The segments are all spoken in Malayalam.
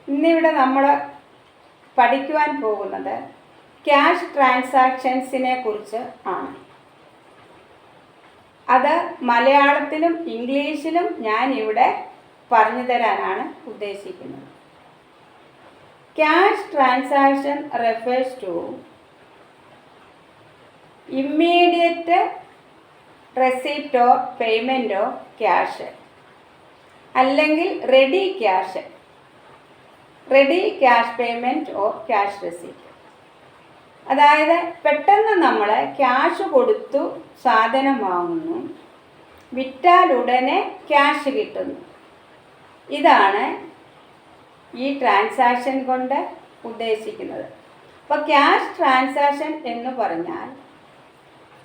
ഇന്നിവിടെ നമ്മൾ പഠിക്കുവാൻ പോകുന്നത് ക്യാഷ് ട്രാൻസാക്ഷൻസിനെ കുറിച്ച് ആണ്. അത് മലയാളത്തിലും ഇംഗ്ലീഷിലും ഞാൻ ഇവിടെ പറഞ്ഞു തരാനാണ് ഉദ്ദേശിക്കുന്നത്. Cash transaction refers to immediate receipt or payment of cash അല്ലെങ്കിൽ ready cash payment or cash receipt. അതായത് പെട്ടെന്ന് നമ്മൾ ക്യാഷ് കൊടുത്തു സാധനം വാങ്ങുന്നു, വിറ്റാൽ ഉടനെ ക്യാഷ് കിട്ടുന്നു. ഇതാണ് ഈ ട്രാൻസാക്ഷൻ കൊണ്ട് ഉദ്ദേശിക്കുന്നത്. അപ്പോൾ ക്യാഷ് ട്രാൻസാക്ഷൻ എന്ന് പറഞ്ഞാൽ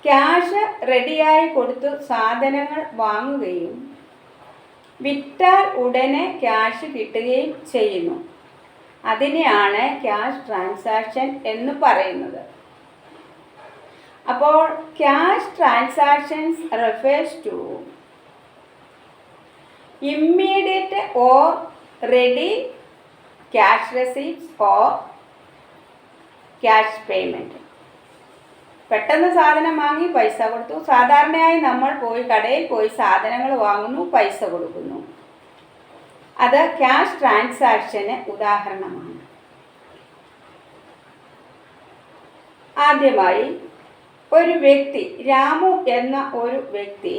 ക്യാഷ് റെഡിയായി കൊടുത്തു സാധനങ്ങൾ വാങ്ങുകയും വിറ്റാൽ ഉടനെ ക്യാഷ് കിട്ടുകയും ചെയ്യുന്നു. അതിനെയാണ് ക്യാഷ് ട്രാൻസാക്ഷൻ എന്ന് പറയുന്നത്. അപ്പോൾ cash transactions refers to immediate or ready cash receipts or cash payment. പെട്ടെന്ന് സാധനം വാങ്ങി പൈസ കൊടുത്തു. സാധാരണയായി നമ്മൾ കടയിൽ പോയി സാധനങ്ങൾ വാങ്ങുന്നു, പൈസ കൊടുക്കുന്നു. അത് ക്യാഷ് ട്രാൻസാക്ഷന് ഉദാഹരണമാണ്. ആദ്യമായി ഒരു വ്യക്തി, രാമു എന്ന ഒരു വ്യക്തി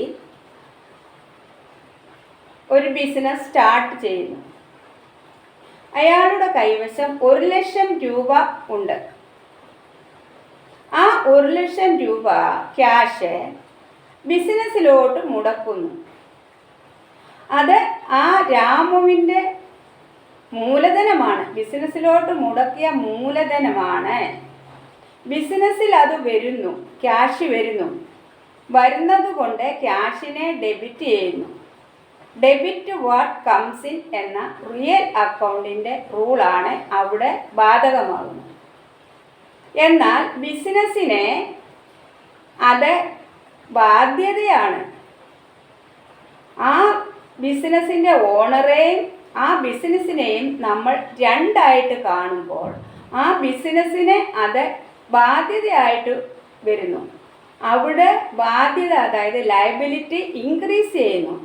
ഒരു ബിസിനസ് സ്റ്റാർട്ട് ചെയ്യുന്നു. അയാളുടെ കൈവശം 1,00,000 രൂപ ഉണ്ട്. ആ 1,00,000 രൂപ ക്യാഷ് ബിസിനസ്സിലോട്ട് മുടക്കുന്നു. അത് ആ രാമുവിൻ്റെ മൂലധനമാണ്, ബിസിനസ്സിലോട്ട് മുടക്കിയ മൂലധനമാണ്. ബിസിനസ്സിൽ അത് വരുന്നു, ക്യാഷ് വരുന്നത് കൊണ്ട് ക്യാഷിനെ ഡെബിറ്റ് ചെയ്യുന്നു. ഡെബിറ്റ് വാട്ട് കംസ് ഇൻ എന്ന റിയൽ അക്കൗണ്ടിൻ്റെ റൂളാണ് അവിടെ ബാധകമാകുന്നത്. എന്നാൽ ബിസിനസ്സിനെ അത് ബാധ്യതയാണ്. ആ ബിസിനസ്സിൻ്റെ ഓണറേയും ആ ബിസിനസ്സിനെയും നമ്മൾ രണ്ടായിട്ട് കാണുമ്പോൾ ആ ബിസിനസ്സിനെ അത് ബാധ്യതയായിട്ട് വരുന്നു. അവിടെ ബാധ്യത, അതായത് ലയബിലിറ്റി ഇൻക്രീസ് ചെയ്യുന്നു.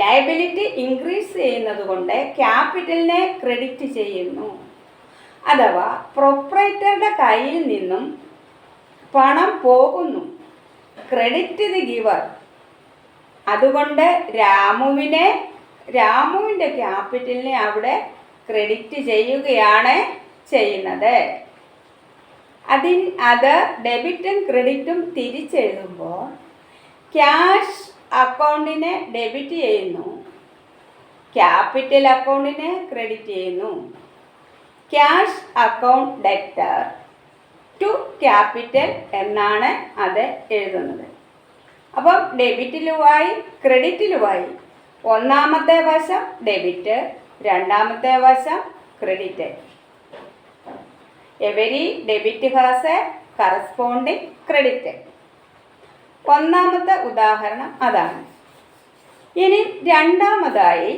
ലയബിലിറ്റി ഇൻക്രീസ് ചെയ്യുന്നത് കൊണ്ട് ക്യാപിറ്റലിനെ ക്രെഡിറ്റ് ചെയ്യുന്നു. അഥവാ പ്രൊപ്പറേറ്ററുടെ കയ്യിൽ നിന്നും പണം പോകുന്നു, ക്രെഡിറ്റ് ദി ഗിവർ. അതുകൊണ്ട് രാമുവിൻ്റെ ക്യാപിറ്റലിനെ അവിടെ ക്രെഡിറ്റ് ചെയ്യുകയാണ് ചെയ്യുന്നത്. അത് ഡെബിറ്റും ക്രെഡിറ്റും തിരിച്ചെഴുതുമ്പോൾ ക്യാഷ് അക്കൗണ്ടിനെ ഡെബിറ്റ് ചെയ്യുന്നു, ക്യാപിറ്റൽ അക്കൗണ്ടിനെ ക്രെഡിറ്റ് ചെയ്യുന്നു. Cash account debtor to capital എന്നാണ് അത് എഴുതുന്നത്. അപ്പം ഡെബിറ്റിലുമായി ക്രെഡിറ്റിലുമായി ഒന്നാമത്തെ വശം ഡെബിറ്റ്, രണ്ടാമത്തെ വശം credit. Every debit has A corresponding credit. ഒന്നാമത്തെ ഉദാഹരണം അതാണ്. ഇനി രണ്ടാമതായി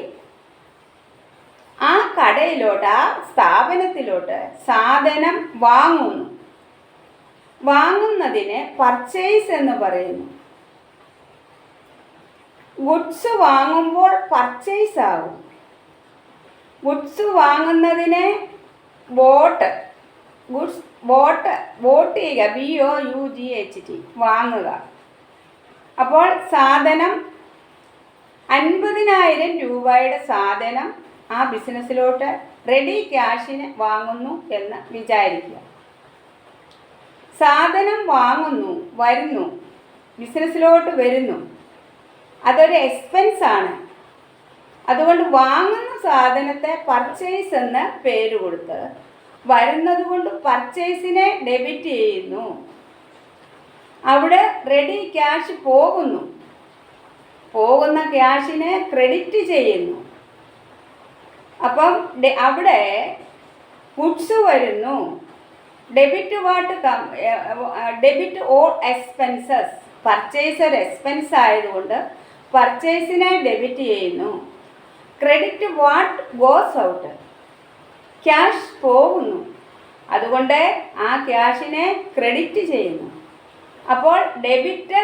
ആ കടയിലോട്ട്, ആ സ്ഥാപനത്തിലോട്ട് സാധനം വാങ്ങുന്നതിന് പർച്ചേസ് എന്ന് പറയുന്നു. ഗുഡ്സ് വാങ്ങുമ്പോൾ പർച്ചേസ് ആകും. ഗുഡ്സ് വാങ്ങുന്നതിനെ വോട്ട് ചെയ്യുക, VOUGHT, വാങ്ങുക. അപ്പോൾ സാധനം 50,000 രൂപയുടെ സാധനം ആ ബിസിനസ്സിലോട്ട് റെഡി ക്യാഷിന് വാങ്ങുന്നു എന്ന് വിചാരിക്കുക. സാധനം വരുന്നു, ബിസിനസ്സിലോട്ട് വരുന്നു. അതൊരു എക്സ്പെൻസാണ്. അതുകൊണ്ട് വാങ്ങുന്ന സാധനത്തെ പർച്ചേസ് എന്ന് പേര് കൊടുത്ത് വരുന്നത് കൊണ്ട് പർച്ചേസിനെ ഡെബിറ്റ് ചെയ്യുന്നു. അവിടെ റെഡി ക്യാഷ് പോകുന്ന ക്യാഷിനെ ക്രെഡിറ്റ് ചെയ്യുന്നു. അപ്പം അവിടെ ഗുഡ്സ് വരുന്നു. ഡെബിറ്റ് ഓൾ എക്സ്പെൻസസ്, പർച്ചേസ് ഒരു എക്സ്പെൻസ് ആയതുകൊണ്ട് പർച്ചേസിനെ ഡെബിറ്റ് ചെയ്യുന്നു. Credit what goes out, cash പോകുന്നു, അതുകൊണ്ട് ആ ക്യാഷിനെ ക്രെഡിറ്റ് ചെയ്യുന്നു. അപ്പോൾ ഡെബിറ്റ്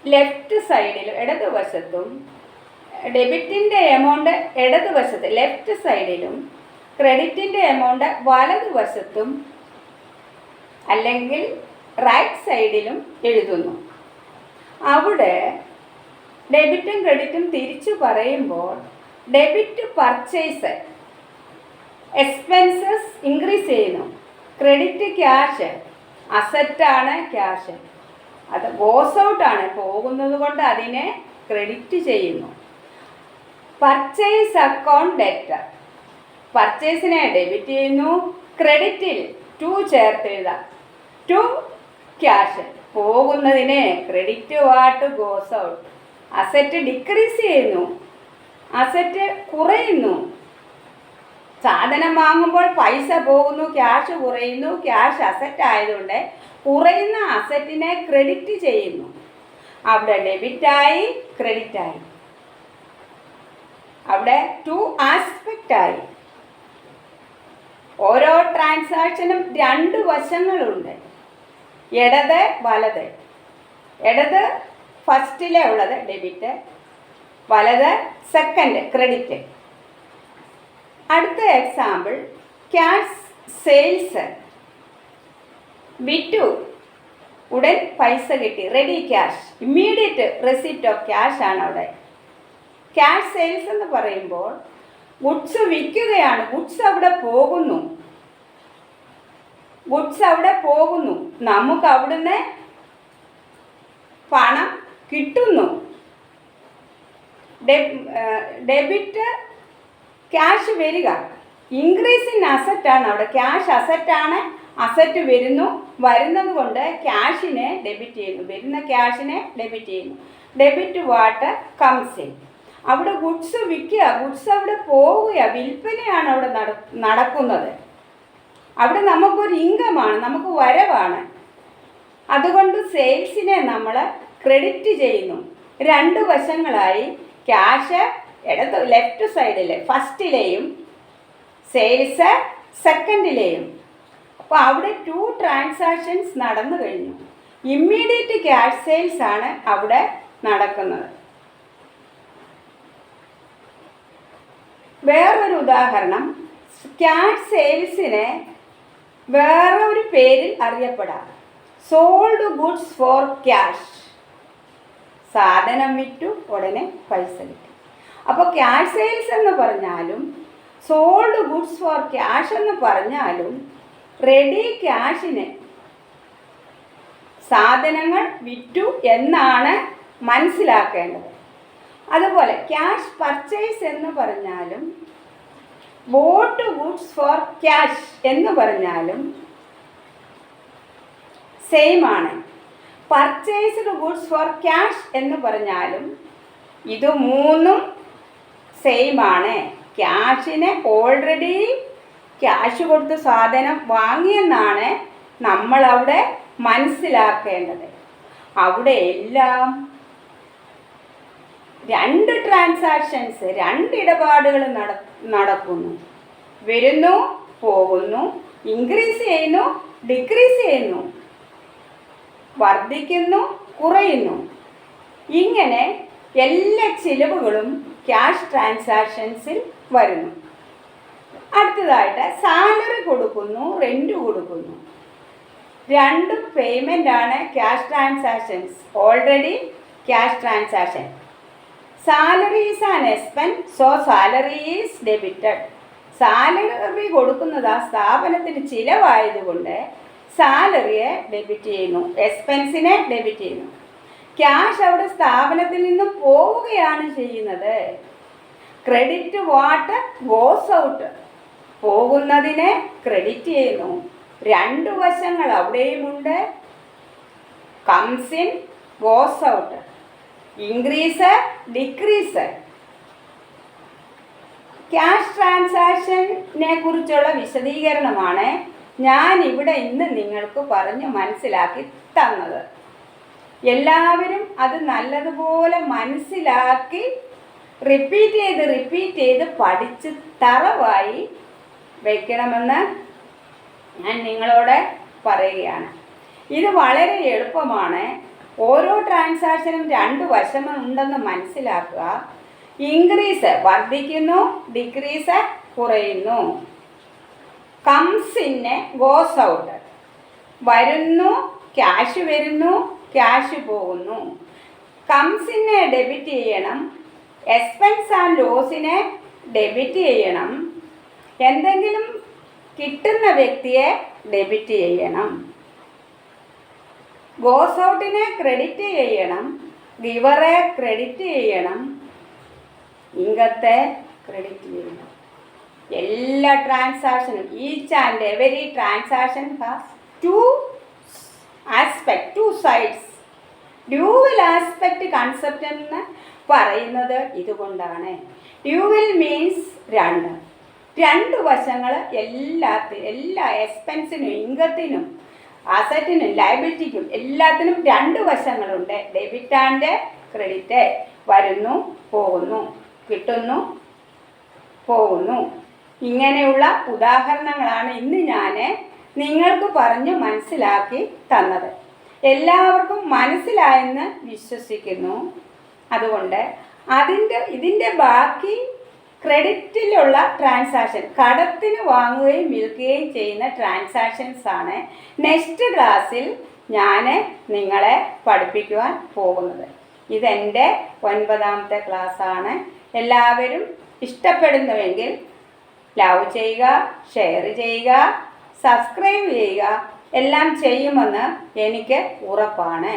ലെഫ്റ്റ് സൈഡിലും ഇടതുവശത്തും, ഡെബിറ്റിൻ്റെ എമൗണ്ട് ഇടതുവശത്ത് ലെഫ്റ്റ് സൈഡിലും ക്രെഡിറ്റിൻ്റെ എമൗണ്ട് വലതുവശത്തും അല്ലെങ്കിൽ റൈറ്റ് സൈഡിലും എഴുതുന്നു. അവിടെ ഡെബിറ്റും ക്രെഡിറ്റും തിരിച്ചു പറയുമ്പോൾ ഡെബിറ്റ് പർച്ചേസ് എക്സ്പെൻസസ് ഇൻക്രീസ് ചെയ്യുന്നു, ക്രെഡിറ്റ് ക്യാഷ് അസറ്റാണ്, ക്യാഷ് അത് ഗോസ് ഔട്ടാണ്, പോകുന്നത് കൊണ്ട് അതിനെ ക്രെഡിറ്റ് ചെയ്യുന്നു. പർച്ചേസ് അക്കൗണ്ട് ഡെറ്റർ, പർച്ചേസിനെ ഡെബിറ്റ് ചെയ്യുന്നു, ക്രെഡിറ്റിൽ ടു ചേർത്ത് എഴുതാം, ടു ക്യാഷ്, പോകുന്നതിനെ credit what goes out. Asset decrease ചെയ്യുന്നു, അസറ്റ് കുറയുന്നു, സാധനം വാങ്ങുമ്പോൾ പൈസ പോകുന്നു, ക്യാഷ് കുറയുന്നു, ക്യാഷ് അസറ്റ് ആയതുകൊണ്ട് കുറയുന്ന അസറ്റിനെ ക്രെഡിറ്റ് ചെയ്യുന്നു. അവിടെ ഡെബിറ്റായി ക്രെഡിറ്റായി, അവിടെ ടു ആസ്പെക്റ്റായി. ഓരോ ട്രാൻസാക്ഷനും രണ്ട് വശങ്ങളുണ്ട്, ഇടത് വലത്. ഇടത് ഫസ്റ്റിലെ ഉള്ളത് ഡെബിറ്റ്, വലത് സെക്കൻഡ് ക്രെഡിറ്റ്. അടുത്ത എക്സാമ്പിൾ, ക്യാഷ് സെയിൽസ്, വിറ്റു, ഉടൻ പൈസ കിട്ടി, ready cash, immediate receipt of cash ആണ് അവിടെ. ക്യാഷ് സെയിൽസ് എന്ന് പറയുമ്പോൾ ഗുഡ്സ് വിൽക്കുകയാണ്, ഗുഡ്സ് അവിടെ പോകുന്നു, ഗുഡ്സ് അവിടെ പോകുന്നു, നമുക്ക് അവിടുന്ന് പണം കിട്ടുന്നു. ഡെബിറ്റ് ക്യാഷ് വരിക, ഇൻക്രീസ് ഇൻ അസറ്റാണ് അവിടെ, ക്യാഷ് അസറ്റാണ്, അസറ്റ് വരുന്നു, വരുന്നത് കൊണ്ട് ക്യാഷിനെ ഡെബിറ്റ് ചെയ്യുന്നു, വരുന്ന ക്യാഷിനെ ഡെബിറ്റ് ചെയ്യുന്നു. ഡെബിറ്റ് വാട്ട് കംസ് ഇൻ, അവിടെ ഗുഡ്സ് വിൽക്കുക, ഗുഡ്സ് അവിടെ പോവുക, വിൽപ്പനയാണ് അവിടെ നടക്കുന്നത്, അവിടെ നമുക്കൊരു ഇൻകമാണ്, നമുക്ക് വരവാണ്, അതുകൊണ്ട് സെയിൽസിനെ നമ്മൾ ക്രെഡിറ്റ് ചെയ്യുന്നു. രണ്ട് വശങ്ങളായി, ക്യാഷ് ലെഫ്റ്റ് സൈഡിൽ ഫസ്റ്റിലെയും സെയിൽസ് സെക്കൻഡിലെയും. അപ്പോൾ അവിടെ ടു ട്രാൻസാക്ഷൻസ് നടന്നു കഴിഞ്ഞു. ഇമ്മീഡിയറ്റ് ക്യാഷ് സെയിൽസ് ആണ് അവിടെ നടക്കുന്നത്. വേറൊരു ഉദാഹരണം, ക്യാഷ് സെയിൽസിനെ വേറെ ഒരു പേരിൽ അറിയപ്പെടാം, സോൾഡ് ഗുഡ്സ് ഫോർ ക്യാഷ്, സാധനം വിറ്റു ഉടനെ പൈസ കിട്ടി. അപ്പോൾ ക്യാഷ് സെയിൽസ് എന്ന് പറഞ്ഞാലും സോൾഡ് ഗുഡ്സ് ഫോർ ക്യാഷ് എന്ന് പറഞ്ഞാലും റെഡി ക്യാഷിന് സാധനങ്ങൾ വിറ്റു എന്നാണ് മനസ്സിലാക്കേണ്ടത്. അതുപോലെ ക്യാഷ് പർച്ചേസ് എന്ന് പറഞ്ഞാലും ബോട്ട് ഗുഡ്സ് ഫോർ ക്യാഷ് എന്ന് പറഞ്ഞാലും സെയിം ആണ്. പർച്ചേസ്ഡ് ഗുഡ്സ് ഫോർ ക്യാഷ് എന്ന് പറഞ്ഞാലും ഇത് മൂന്നും സെയിം ആണ്. ക്യാഷിന് ഓൾറെഡി ക്യാഷ് കൊടുത്ത് സാധനം വാങ്ങിയെന്നാണ് നമ്മളവിടെ മനസ്സിലാക്കേണ്ടത്. അവിടെ എല്ലാം രണ്ട് ട്രാൻസാക്ഷൻസ്, രണ്ട് ഇടപാടുകൾ നടക്കുന്നു, വരുന്നു പോകുന്നു, ഇൻക്രീസ് ചെയ്യുന്നു ഡിക്രീസ് ചെയ്യുന്നു, വർദ്ധിക്കുന്നു കുറയുന്നു. ഇങ്ങനെ എല്ലാ ചിലവുകളും ക്യാഷ് ട്രാൻസാക്ഷൻസിൽ വരുന്നു. അടുത്തതായിട്ട് സാലറി കൊടുക്കുന്നു, റെൻറ്റ് കൊടുക്കുന്നു, രണ്ടും പേയ്മെൻ്റ് ആണ് cash transactions, already cash transaction. Salary is an expense, so salary is debited. Salary കൊടുക്കുന്നത് ആ സ്ഥാപനത്തിന് ചിലവായതുകൊണ്ട് സാലറിയെ ഡെബിറ്റ് ചെയ്യുന്നു, എക്സ്പെൻസിനെ ഡെബിറ്റ് ചെയ്യുന്നു. ക്യാഷ് അവിടെ സ്ഥാപനത്തിൽ നിന്ന് പോവുകയാണ് ചെയ്യുന്നത്. ക്രെഡിറ്റ് വാട്ട് ഗോസ് ഔട്ട്, പോകുന്നതിനെ ക്രെഡിറ്റ് ചെയ്യുന്നു. രണ്ട് വശങ്ങൾ അവിടെയുമുണ്ട്, comes in goes out, increase decrease. Cash ട്രാൻസാക്ഷനെ കുറിച്ചുള്ള വിശദീകരണമാണ് ഞാൻ ഇവിടെ ഇന്ന് നിങ്ങൾക്ക് പറഞ്ഞ് മനസ്സിലാക്കി തന്നത്. എല്ലാവരും അത് നല്ലതുപോലെ മനസ്സിലാക്കി റിപ്പീറ്റ് ചെയ്ത് പഠിച്ച് തറവായി വയ്ക്കണമെന്ന് ഞാൻ നിങ്ങളോട് പറയുകയാണ്. ഇത് വളരെ എളുപ്പമാണ്. ഓരോ ട്രാൻസാക്ഷനും 2 വശങ്ങളുണ്ടെന്ന് മനസ്സിലാക്കുക. ഇൻക്രീസ് വർദ്ധിക്കുന്നു, ഡിക്രീസ് കുറയുന്നു. കംസ് ഇൻ ഗോസ് ഔട്ട്, വരുന്നു ക്യാഷ് വരുന്നു, ക്യാഷ് പോകുന്നു. കംസിനെ ഡെബിറ്റ് ചെയ്യണം, എക്സ്പെൻസ് ആൻഡ് ലോസിനെ ഡെബിറ്റ് ചെയ്യണം, എന്തെങ്കിലും കിട്ടുന്ന വ്യക്തിയെ ഡെബിറ്റ് ചെയ്യണം. ഗോസ് ഔട്ടിനെ ക്രെഡിറ്റ് ചെയ്യണം, ഗിവറെ ക്രെഡിറ്റ് ചെയ്യണം, ഇംഗത്തെ ക്രെഡിറ്റ് ചെയ്യണം. എല്ലാ ട്രാൻസാക്ഷനും each and every transaction has 2 aspect, 2 sides. Dual aspect concept എന്ന് പറയുന്നത് ഇതുകൊണ്ടാണ്. ഡ്യൂവൽ മീൻസ് 2 വശങ്ങൾ. എല്ലാ എക്സ്പെൻസിനും, ഇൻകത്തിനും, അസറ്റിനും, ലയബിലിറ്റിക്കും എല്ലാത്തിനും 2 വശങ്ങളുണ്ട്. Debit and credit. വരുന്നു പോകുന്നു, കിട്ടുന്നു പോകുന്നു. ഇങ്ങനെയുള്ള ഉദാഹരണങ്ങളാണ് ഇന്ന് ഞാൻ നിങ്ങൾക്ക് പറഞ്ഞ് മനസ്സിലാക്കി തന്നത്. എല്ലാവർക്കും മനസ്സിലായെന്ന് വിശ്വസിക്കുന്നു. അതുകൊണ്ട് ഇതിൻ്റെ ബാക്കി ക്രെഡിറ്റിലുള്ള ട്രാൻസാക്ഷൻ, കടത്തിന് വാങ്ങുകയും വിൽക്കുകയും ചെയ്യുന്ന ട്രാൻസാക്ഷൻസ് ആണ് നെക്സ്റ്റ് ക്ലാസ്സിൽ ഞാൻ നിങ്ങളെ പഠിപ്പിക്കുവാൻ പോകുന്നത്. ഇതെൻ്റെ 9ാമത്തെ ക്ലാസ്സാണ്. എല്ലാവരും ഇഷ്ടപ്പെടുന്നുവെങ്കിൽ ലവ് ചെയ്യുക, ഷെയർ ചെയ്യുക, സബ്സ്ക്രൈബ് ചെയ്യുക. എല്ലാം ചെയ്യുമെന്ന് എനിക്ക് ഉറപ്പാണ്.